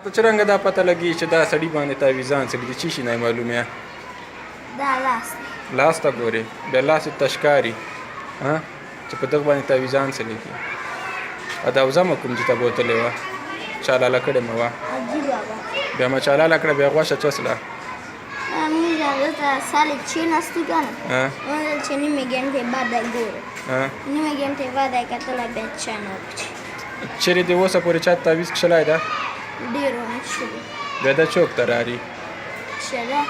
ته څرنګه دا پته لګي چې دا سړي باندې تعویذان څه دي چی شي نه معلومه دا لاس ته ګوري بیا لاس تشکاری ها چې په دغه باندې تعویذان څه لیکي ادا وزم کوم چې تا بوتلې و چاله لکړه مو بیا ما چاله لکړه بیا غوښه چسله sale cena stigana ce nimeni gente bada gură nimeni gente bada că te la becena چیرې د اوسه پورې چا تعویذ کښلی ده ډېرو نه شوي بیا دا چوک ته راري شله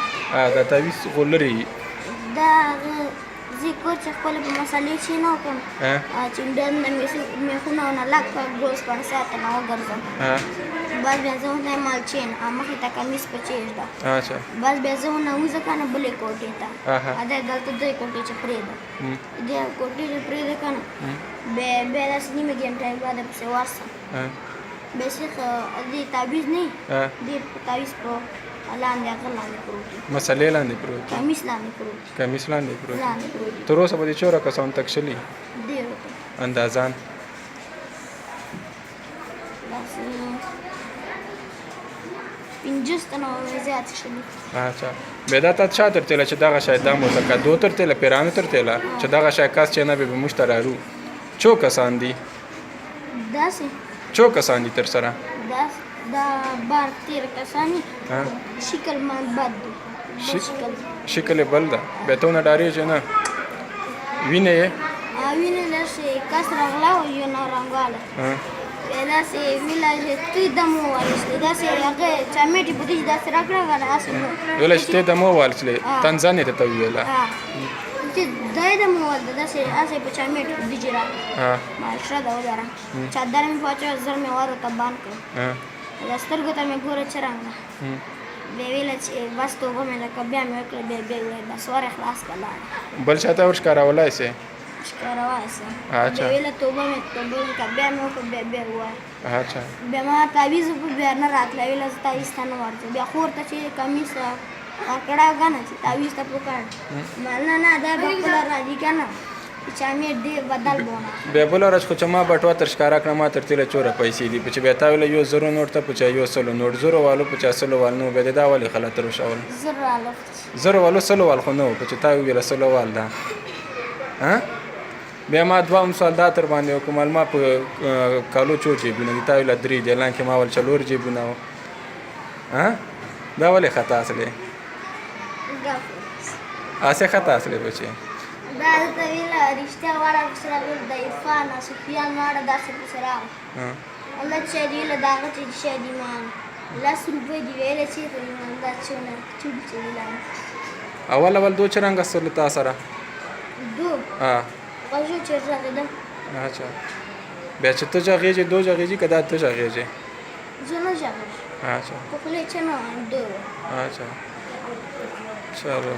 دا تعویذ خو لرې دا زه کور چې خپله په مسالې چې نه وکړم چې ډنده میخونه ونه لږ په ګوز پنځه ساعته نه وګرځم بس بیا زه ونه مالچین مخې ته کمیس په چیش ده بس بیا زه ونه وځه که نه بلې کوټې ته دا دلته دوی کوټې چې پرېږده دې کوټې چې پرېږده که نه بیا داسې نیمه ګنټه بعده پسې ورسم بیا سیخ دې تعویذ نه دې تعویذ په لاندې هغه لاندې پروت دي مسلې لاندې پروت دي کمیس لاندې پروت دي کمیس لاندې پروت دي تر اوسه به دې څومره کسان تک شلي ډېرو اندازان داسې 50 تنه زیات شلي اچھا بیا دا تا چا ترتېله چې دغه شی دا مو لکه دو ترتېله پیرانو ترتېله چې دغه شی کس چې نه به موږ ته رارو څو کسان دي داسې څو کسان دي تر سره دا بار 13 کسان شکل مان بد دی شکل بل ده بیا ته نه ډارېږې نه وینې یې وینې داسې کس راغله او یو نارنګواله بیا داسې ویله چې توی دم ووالسلې داسې هغه چامیټې په دې چې داسې راکړه که نه هسې ویله چې ته دم ووالسلې تنزانې ته ته وویله چې دی دم ووالده داسې هسې په چامیټ په دې چې راکړه ماشره ده وداره چادر مې پاچو زر مې ور ورته بند کړو د سترګو ته مې ګوره څرنګه بیا ویله چې بس توبه مې لکه بیا مې وکړه بیا ویل بس ور یې خلاص کړه لاړه بل چا ته ور ښکارولای سې ښکارولی سم بیا ویله توبه مې کړه بیا مې وکړه بیا ووایه بیا ما تعویذ په بیا نه راتله ویله زه تعویذ ته نه ورځم بیا خور ته چې کمیس ورکړی که نه چې تعویذ ته پکړ نه دا به خپله راځي که نه چامیټ ډېر بدل بونه بیا بله ورځ خو چې ما بټوه تر ښکاره کړه ما تر تېله څومره پیسې دي په چې بیا تا ویله یو زرو نوټ ته په چا یو سلو نوټ زرو والو په چا سلو وال نه و بیا دې دا ولې خلا تر وشول زرو والو سلو وال خو نه و په چې تا وویله سلو وال ده بیا ما دوهم سوال دا تر باندې وکړم ما په کالو څو جیبونه دي تا ویله 3 دي اعلان کې ما ول 4 جیبونه و دا ولې خطا اصلې هسې خطا اصلې بچې دا درته ویله رښتیا واړه پسې راغلل د عرفان صفیان واړه داسې پسې راغلل الله چې دي ویله د هغه چې شی دي مان 10 روپۍ دي ویله چېرته دي مان دا څونه چوټ چې دي لاندې اول دو څرنګه سول تا سره دو غږو چېرته غږېدم اچھا بیا چې ته غږېږې دو غږېږي که دا ته غږېږې زه نه غږېږم اچھا په خولې چې نه دو اچھا چلو